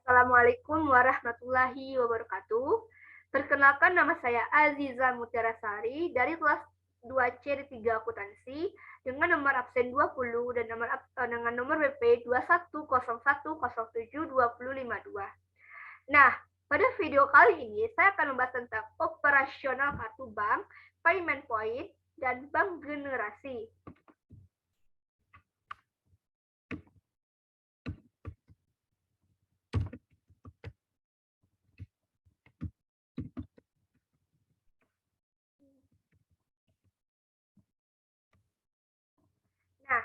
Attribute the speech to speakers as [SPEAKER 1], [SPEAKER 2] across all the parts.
[SPEAKER 1] Assalamualaikum warahmatullahi wabarakatuh. Perkenalkan, nama saya Aziza Mutiara Sari dari kelas 2C di 3 akuntansi dengan nomor absen 20 dan dengan nomor BP 2101072052. Nah, pada video kali ini saya akan membahas tentang operasional kartu bank, payment point, dan bank generasi. Nah,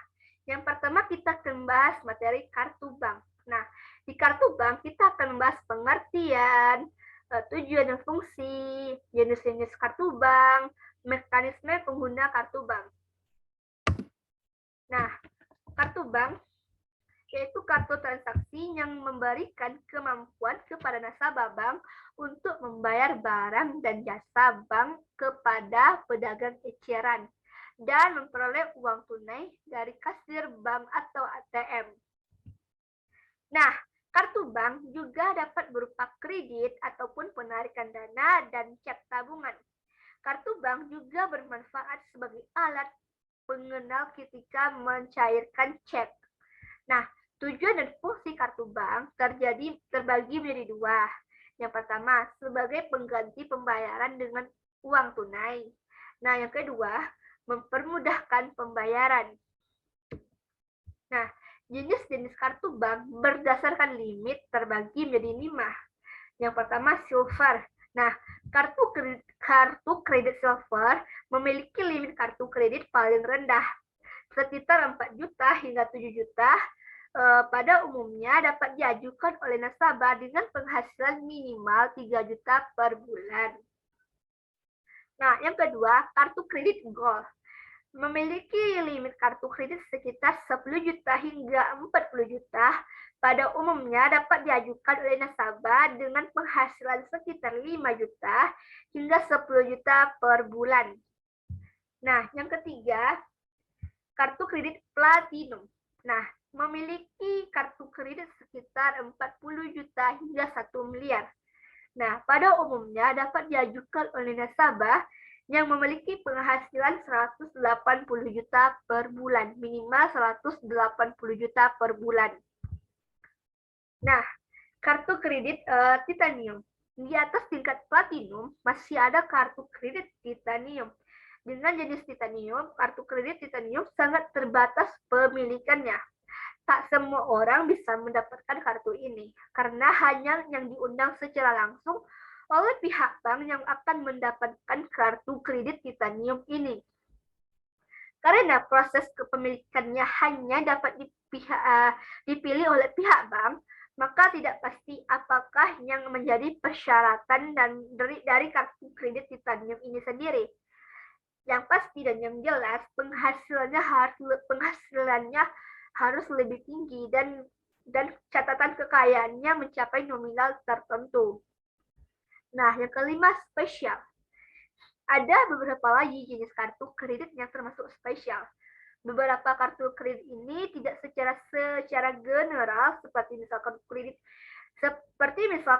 [SPEAKER 1] yang pertama kita akan membahas materi kartu bank. Nah, di kartu bank kita akan membahas pengertian, tujuan dan fungsi, jenis-jenis kartu bank, mekanisme pengguna kartu bank. Nah, kartu bank yaitu kartu transaksi yang memberikan kemampuan kepada nasabah bank untuk membayar barang dan jasa bank kepada pedagang eceran dan memperoleh uang tunai dari kasir bank atau ATM. Nah, kartu bank juga dapat berupa kredit ataupun penarikan dana dan cek tabungan. Kartu bank juga bermanfaat sebagai alat pengenal ketika mencairkan cek. Nah, tujuan dan fungsi kartu bank terbagi menjadi dua. Yang pertama, sebagai pengganti pembayaran dengan uang tunai. Nah, yang kedua, mempermudahkan pembayaran. Nah, jenis-jenis kartu bank berdasarkan limit terbagi menjadi 5. Yang pertama, silver. Nah, kartu kredit silver memiliki limit kartu kredit paling rendah, sekitar 4 juta hingga 7 juta. Pada umumnya dapat diajukan oleh nasabah dengan penghasilan minimal 3 juta per bulan. Nah, yang kedua, kartu kredit gold memiliki limit kartu kredit sekitar 10 juta hingga 40 juta. Pada umumnya dapat diajukan oleh nasabah dengan penghasilan sekitar 5 juta hingga 10 juta per bulan. Nah, yang ketiga, kartu kredit platinum. Nah, memiliki kartu kredit sekitar 40 juta hingga 1 miliar. Nah, pada umumnya dapat diajukan oleh nasabah yang memiliki penghasilan 180 juta per bulan, minimal 180 juta per bulan. Nah, kartu kredit titanium. Di atas tingkat platinum masih ada kartu kredit titanium. Dengan jenis titanium, kartu kredit titanium sangat terbatas pemilikannya. Tak semua orang bisa mendapatkan kartu ini, karena hanya yang diundang secara langsung oleh pihak bank yang akan mendapatkan kartu kredit titanium ini. Karena proses kepemilikannya hanya dapat dipilih oleh pihak bank, maka tidak pasti apakah yang menjadi persyaratan dari kartu kredit titanium ini sendiri. Yang pasti dan yang jelas penghasilannya harus lebih tinggi dan catatan kekayaannya mencapai nominal tertentu. Nah, yang kelima, spesial. Ada beberapa lagi jenis kartu kredit yang termasuk spesial. Beberapa kartu kredit ini tidak secara general seperti misalkan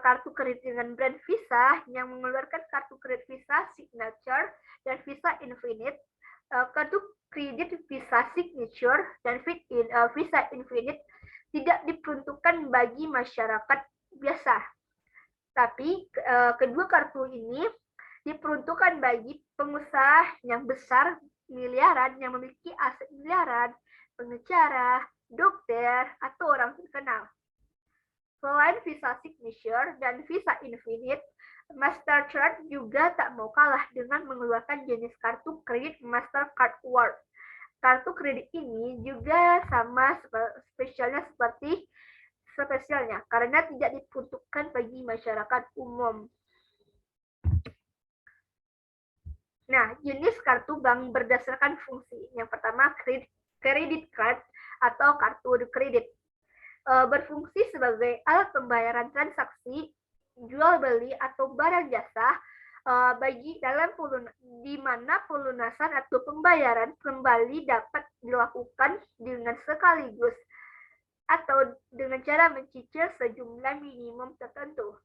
[SPEAKER 1] kartu kredit dengan brand Visa yang mengeluarkan kartu kredit Visa Signature dan Visa Infinite. Kartu kredit Visa Signature dan Visa Infinite tidak diperuntukkan bagi masyarakat biasa. Tapi kedua kartu ini diperuntukkan bagi pengusaha yang besar miliaran yang memiliki aset miliaran, pengacara, dokter, atau orang terkenal. Selain Visa Signature dan Visa Infinite, Mastercard juga tak mau kalah dengan mengeluarkan jenis kartu kredit Mastercard World. Kartu kredit ini juga sama spesialnya karena tidak diperuntukkan bagi masyarakat umum. Nah, jenis kartu bank berdasarkan fungsi. Yang pertama, credit card atau kartu kredit. Berfungsi sebagai alat pembayaran transaksi, jual beli atau barang jasa di mana pelunasan atau pembayaran kembali dapat dilakukan dengan sekaligus. atau dengan cara mencicil sejumlah minimum tertentu.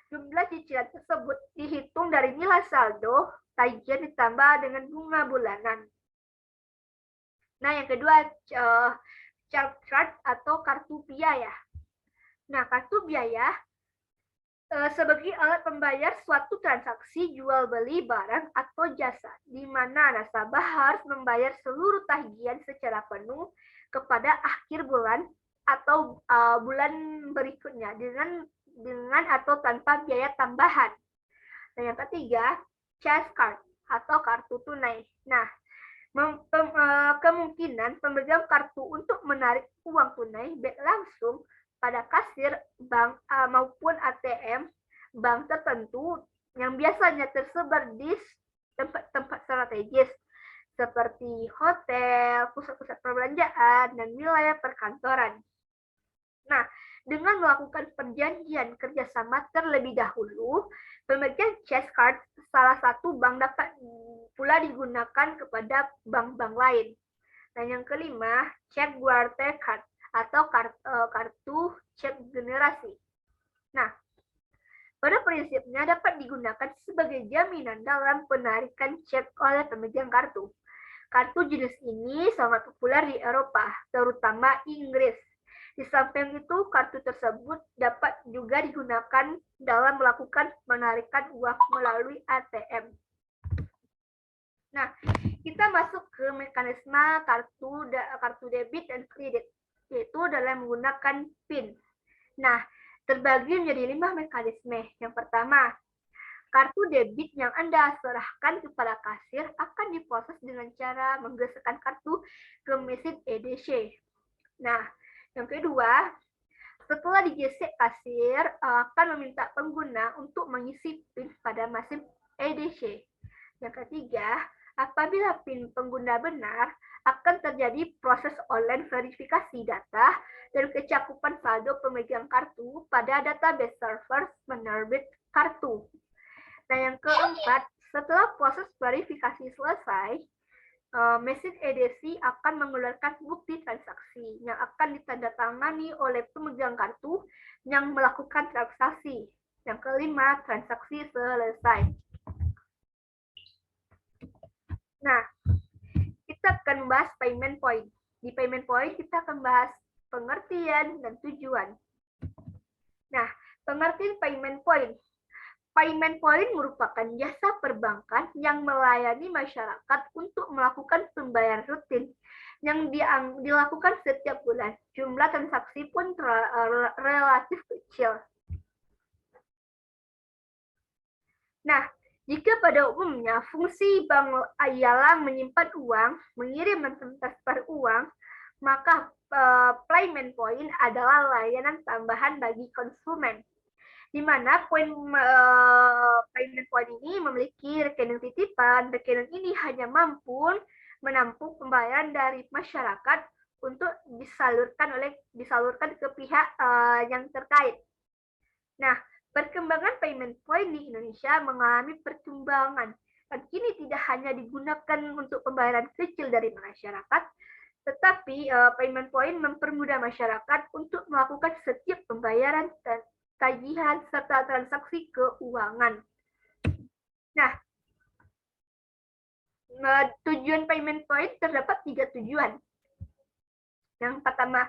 [SPEAKER 1] Jumlah cicilan tersebut dihitung dari nilai saldo tagihan ditambah dengan bunga bulanan. Nah, yang kedua, child card atau kartu biaya. Nah, kartu biaya sebagai alat pembayar suatu transaksi jual beli barang atau jasa, di mana nasabah harus membayar seluruh tagihan secara penuh kepada akhir bulan atau bulan berikutnya dengan atau tanpa biaya tambahan. Nah, yang ketiga, cash card atau kartu tunai. Nah, kemungkinan pemegang kartu untuk menarik uang tunai baik langsung pada kasir bank maupun ATM bank tertentu yang biasanya tersebar di tempat-tempat strategis seperti hotel, pusat-pusat perbelanjaan, dan wilayah perkantoran. Nah, dengan melakukan perjanjian kerjasama terlebih dahulu, pemegang cash card salah satu bank dapat pula digunakan kepada bank-bank lain. Dan yang kelima, check barter card atau kartu cek generasi. Nah, pada prinsipnya dapat digunakan sebagai jaminan dalam penarikan cek oleh pemegang kartu. Kartu jenis ini sangat populer di Eropa, terutama Inggris. Di samping itu, kartu tersebut dapat juga digunakan dalam melakukan penarikan uang melalui ATM. Nah, kita masuk ke mekanisme kartu debit dan kredit, yaitu dalam menggunakan PIN. Nah, terbagi menjadi 5 mekanisme. Yang pertama, kartu debit yang Anda serahkan kepada kasir akan diproses dengan cara menggeserkan kartu ke mesin EDC. Nah, yang kedua, setelah digesek, kasir akan meminta pengguna untuk mengisi PIN pada mesin EDC. Yang ketiga, apabila PIN pengguna benar, akan terjadi proses online verifikasi data dan kecakupan saldo pemegang kartu pada database server penerbit kartu. Nah, yang keempat, setelah proses verifikasi selesai, mesin EDC akan mengeluarkan bukti transaksi yang akan ditandatangani oleh pemegang kartu yang melakukan transaksi. Yang kelima, transaksi selesai. Nah, kita akan membahas payment point. Di payment point kita akan bahas pengertian dan tujuan. Nah, pengertian payment point. Payment point merupakan jasa perbankan yang melayani masyarakat untuk melakukan pembayaran rutin yang dilakukan setiap bulan. Jumlah transaksi pun relatif kecil. Nah, jika pada umumnya fungsi bank ialah menyimpan uang, mengirim dan transfer uang, maka payment point adalah layanan tambahan bagi konsumen, di mana payment point ini memiliki rekening titipan. Rekening ini hanya mampu menampung pembayaran dari masyarakat untuk disalurkan ke pihak yang terkait. Nah, perkembangan payment point di Indonesia mengalami perkembangan dan kini tidak hanya digunakan untuk pembayaran kecil dari masyarakat, tetapi payment point mempermudah masyarakat untuk melakukan setiap pembayaran dan tagihan serta transaksi keuangan. Nah, tujuan payment point terdapat 3 tujuan. Yang pertama,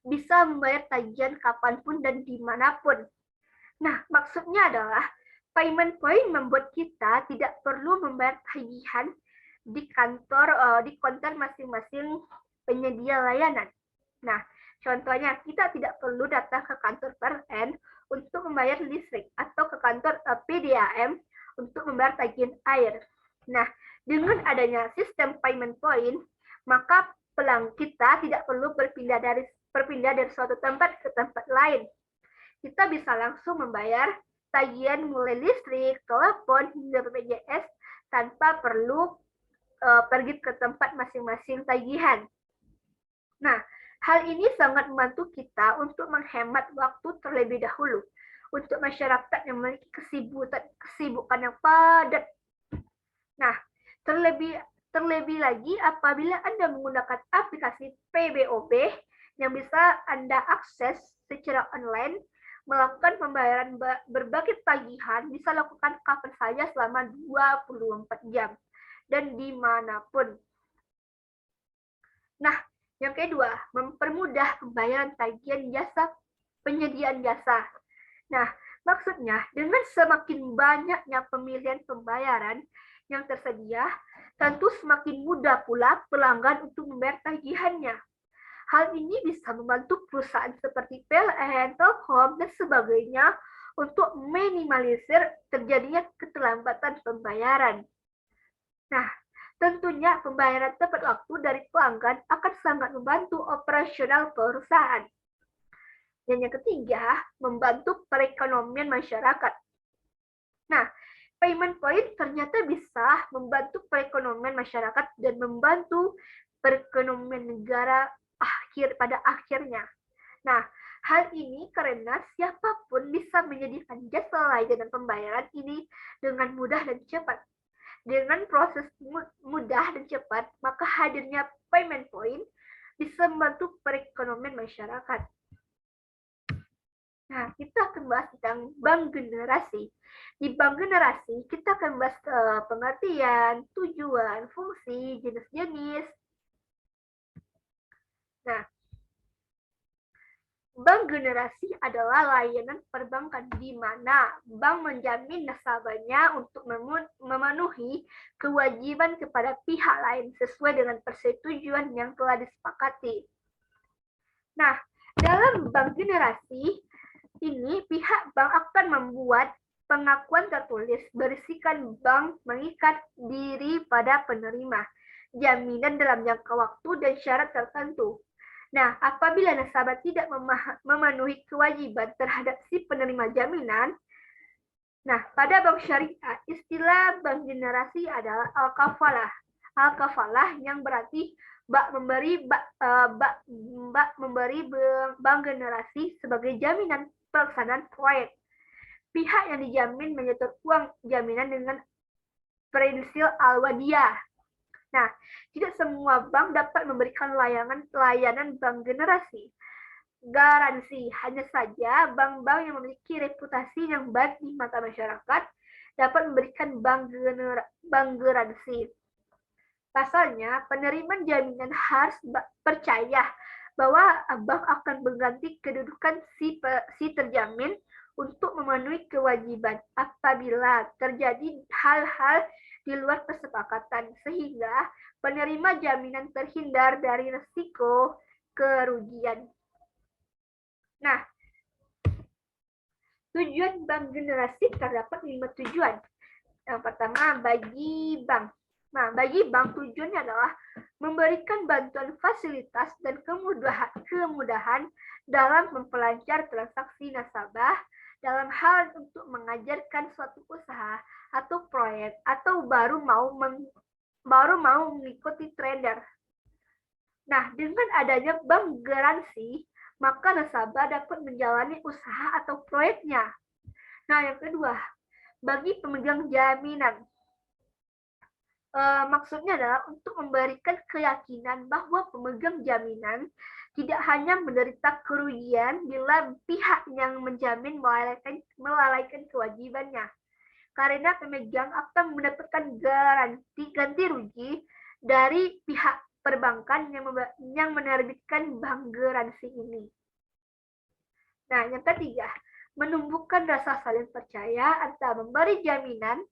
[SPEAKER 1] bisa membayar tagihan kapanpun dan dimanapun. Nah, maksudnya adalah payment point membuat kita tidak perlu membayar tagihan di konter masing-masing penyedia layanan. Nah, contohnya kita tidak perlu datang ke kantor PLN untuk membayar listrik atau ke kantor PDAM untuk membayar tagihan air. Nah, dengan adanya sistem payment point, maka pelanggan kita tidak perlu berpindah dari suatu tempat ke tempat lain. Kita bisa langsung membayar tagihan mulai listrik, telepon, hingga BPJS tanpa perlu pergi ke tempat masing-masing tagihan. Nah, hal ini sangat membantu kita untuk menghemat waktu terlebih dahulu untuk masyarakat yang memiliki kesibukan yang padat. Nah, terlebih lagi apabila Anda menggunakan aplikasi PBOB yang bisa Anda akses secara online. Melakukan pembayaran berbagai tagihan bisa lakukan kapan saja selama 24 jam dan dimanapun. Nah, yang kedua, mempermudah pembayaran tagihan jasa penyediaan jasa. Nah, maksudnya dengan semakin banyaknya pemilihan pembayaran yang tersedia, tentu semakin mudah pula pelanggan untuk membayar tagihannya. Hal ini bisa membantu perusahaan seperti PLN, Telkom, dan sebagainya untuk minimalisir terjadinya keterlambatan pembayaran. Nah, tentunya pembayaran tepat waktu dari pelanggan akan sangat membantu operasional perusahaan. Dan yang ketiga, membantu perekonomian masyarakat. Nah, payment point ternyata bisa membantu perekonomian masyarakat dan membantu perekonomian negara pada akhirnya. Nah, hal ini karena siapapun bisa menyediakan jasa layanan pembayaran ini dengan mudah dan cepat. Dengan proses mudah dan cepat, maka hadirnya payment point bisa membantu perekonomian masyarakat. Nah, kita akan bahas tentang bank generasi. Di bank generasi, kita akan bahas pengertian, tujuan, fungsi, jenis-jenis. Nah, bank generasi adalah layanan perbankan di mana bank menjamin nasabahnya untuk memenuhi kewajiban kepada pihak lain sesuai dengan persetujuan yang telah disepakati. Nah, dalam bank generasi, ini pihak bank akan membuat pengakuan tertulis berisikan bank mengikat diri pada penerima, jaminan dalam jangka waktu dan syarat tertentu. Nah, apabila nasabah tidak memenuhi kewajiban terhadap si penerima jaminan, nah pada bank syariah istilah bank generasi adalah al-kafalah. Al-kafalah yang berarti bak memberi bank generasi sebagai jaminan pelaksanaan proyek. Pihak yang dijamin menyetor uang jaminan dengan prinsip al-wadiyah. Nah, tidak semua bank dapat memberikan layanan bank generasi. Garansi, hanya saja bank-bank yang memiliki reputasi yang baik di mata masyarakat dapat memberikan bank garansi. Pasalnya, penerima jaminan harus percaya bahwa bank akan mengganti kedudukan si terjamin untuk memenuhi kewajiban apabila terjadi hal-hal di luar kesepakatan, sehingga penerima jaminan terhindar dari risiko kerugian. Nah, tujuan bank generasi terdapat 5 tujuan. Yang pertama, bagi bank. Nah, bagi bank tujuannya adalah memberikan bantuan fasilitas dan kemudahan dalam memperlancar transaksi nasabah dalam hal untuk mengajarkan suatu usaha atau proyek atau baru mau mengikuti trader. Nah, dengan adanya bank garansi, maka nasabah dapat menjalani usaha atau proyeknya. Nah, yang kedua, bagi pemegang jaminan. Maksudnya adalah untuk memberikan keyakinan bahwa pemegang jaminan tidak hanya menderita kerugian bila pihak yang menjamin melalaikan kewajibannya. Karena pemegang akan mendapatkan ganti rugi dari pihak perbankan yang menerbitkan bank garansi ini. Nah, yang ketiga, menumbuhkan rasa saling percaya antara memberi jaminan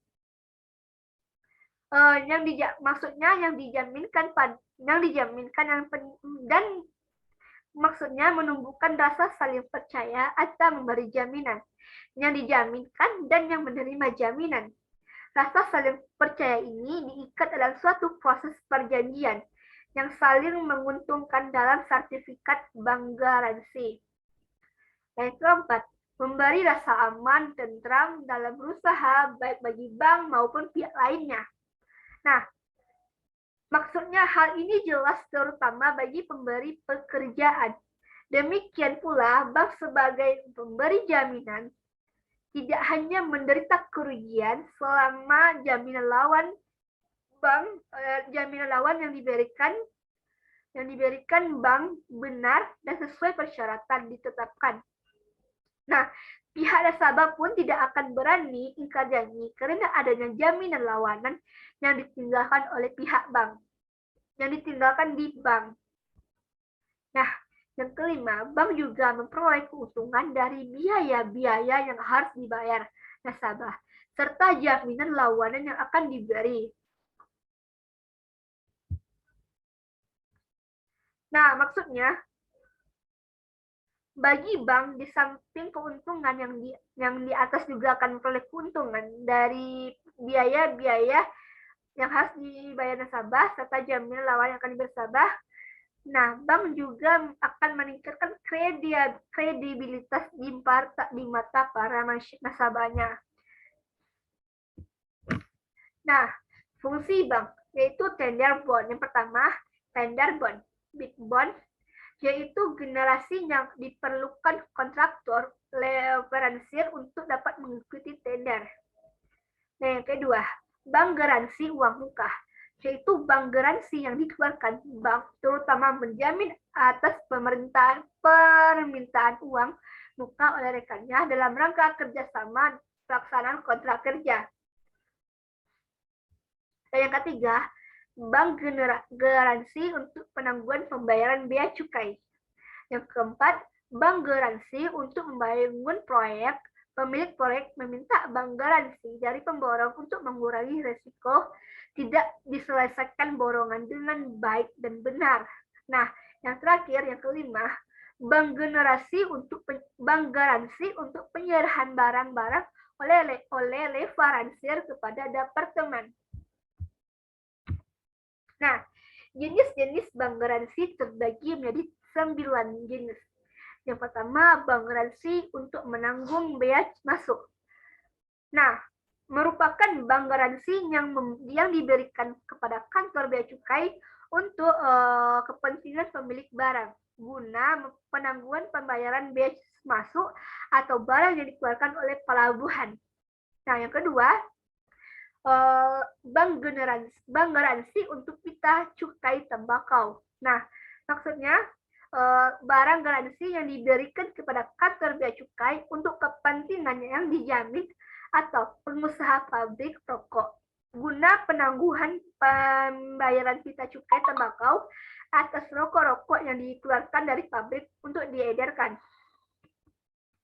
[SPEAKER 1] maksudnya maksudnya menumbuhkan rasa saling percaya antara memberi jaminan yang dijaminkan dan yang menerima jaminan. Rasa saling percaya ini diikat dalam suatu proses perjanjian yang saling menguntungkan dalam sertifikat bank garansi. Yang keempat, memberi rasa aman, tentram dalam berusaha baik bagi bank maupun pihak lainnya. Nah, maksudnya hal ini jelas terutama bagi pemberi pekerjaan. Demikian pula, bank sebagai pemberi jaminan tidak hanya menderita kerugian selama jaminan lawan yang diberikan yang diberikan bank benar dan sesuai persyaratan ditetapkan. Nah, pihak nasabah pun tidak akan berani ingkar janji karena adanya jaminan lawanan yang ditinggalkan oleh pihak bank, yang ditinggalkan di bank. Nah, yang kelima, bank juga memperoleh keuntungan dari biaya-biaya yang harus dibayar nasabah, serta jaminan lawanan yang akan diberi. Nah, maksudnya, bagi bank di samping keuntungan yang di atas juga akan memperoleh keuntungan dari biaya-biaya yang harus dibayar nasabah serta jaminan lawanan yang akan diberi nasabah. Nah, bank juga akan meningkatkan kredibilitas di mata para nasabahnya. Nah, fungsi bank yaitu tender bond. Yang pertama, tender bond. Big bond yaitu generasi yang diperlukan kontraktor leveransir untuk dapat mengikuti tender. Nah, yang kedua, bank garansi uang muka, yaitu bank garansi yang dikeluarkan bank terutama menjamin atas permintaan uang muka oleh rekannya dalam rangka kerjasama pelaksanaan kontrak kerja. Dan yang ketiga, bank garansi untuk penangguhan pembayaran biaya cukai. Yang keempat, bank garansi untuk membangun proyek. Pemilik proyek meminta bank garansi dari pemborong untuk mengurangi risiko tidak diselesaikan borongan dengan baik dan benar. Nah, yang terakhir, yang kelima, bank garansi untuk penyerahan barang-barang oleh leveransir kepada departemen. Nah, jenis-jenis bank garansi terbagi menjadi 9 jenis. Yang pertama, bank garansi untuk menanggung bea masuk. Nah, merupakan bank garansi yang diberikan kepada kantor bea cukai untuk kepentingan pemilik barang guna penangguhan pembayaran bea masuk atau barang yang dikeluarkan oleh pelabuhan. Nah, yang kedua, bank garansi untuk pita cukai tembakau. Nah, maksudnya barang garansi yang diberikan kepada kantor bea cukai untuk kepentingannya yang dijamin atau pengusaha pabrik rokok guna penangguhan pembayaran pita cukai tembakau atas rokok-rokok yang dikeluarkan dari pabrik untuk diedarkan.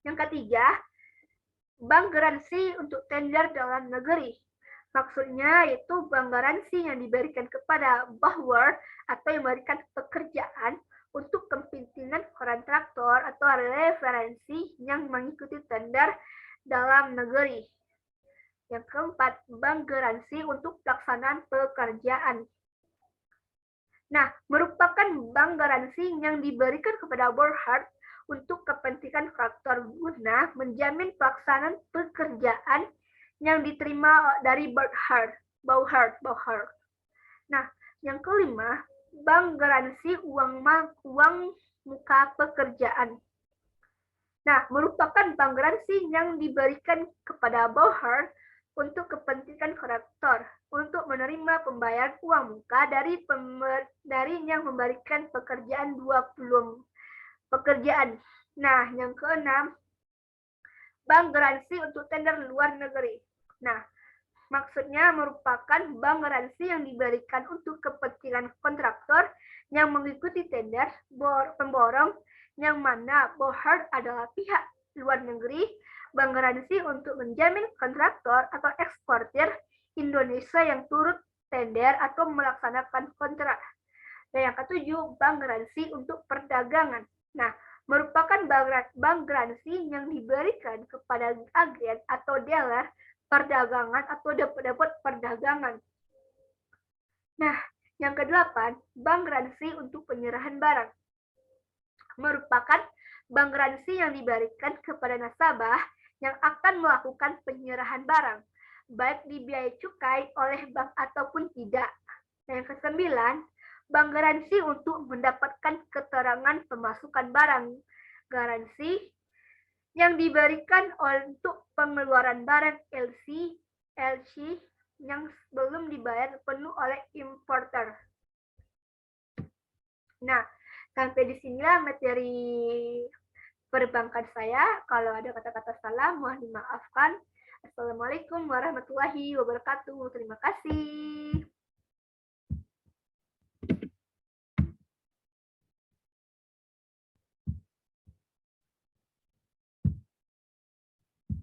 [SPEAKER 1] Yang ketiga, bank garansi untuk tender dalam negeri. Maksudnya yaitu bank garansi yang diberikan kepada borrower atau yang memberikan pekerjaan untuk kepentingan kontraktor atau referensi yang mengikuti tender dalam negeri. Yang keempat, bank garansi untuk pelaksanaan pekerjaan. Nah, merupakan bank garansi yang diberikan kepada borrower untuk kepentingan kontraktor guna menjamin pelaksanaan pekerjaan yang diterima dari borrower. Nah, yang kelima, bank garansi uang muka pekerjaan. Nah, merupakan bank garansi yang diberikan kepada borrower untuk kepentingan kontraktor untuk menerima pembayaran uang muka dari yang memberikan pekerjaan 20 pekerjaan. Nah, yang keenam, bank garansi untuk tender luar negeri. Nah, maksudnya merupakan bank garansi yang diberikan untuk kepentingan kontraktor yang mengikuti tender pemborong yang mana borrower adalah pihak luar negeri. Bank garansi untuk menjamin kontraktor atau eksportir Indonesia yang turut tender atau melaksanakan kontrak. Dan yang ketujuh, bank garansi untuk perdagangan. Nah, merupakan bank garansi yang diberikan kepada agen atau dealer perdagangan atau dapat perdagangan. Nah, yang kedelapan, bank garansi untuk penyerahan barang. Merupakan bank garansi yang diberikan kepada nasabah yang akan melakukan penyerahan barang, baik dibiayai cukai oleh bank ataupun tidak. Yang kesembilan, bank garansi untuk mendapatkan keterangan pemasukan barang. Garansi yang diberikan untuk pengeluaran barang LC yang belum dibayar penuh oleh importer. Nah, sampai di sinilah materi perbankan saya. Kalau ada kata-kata salah, mohon dimaafkan. Assalamualaikum warahmatullahi wabarakatuh. Terima kasih.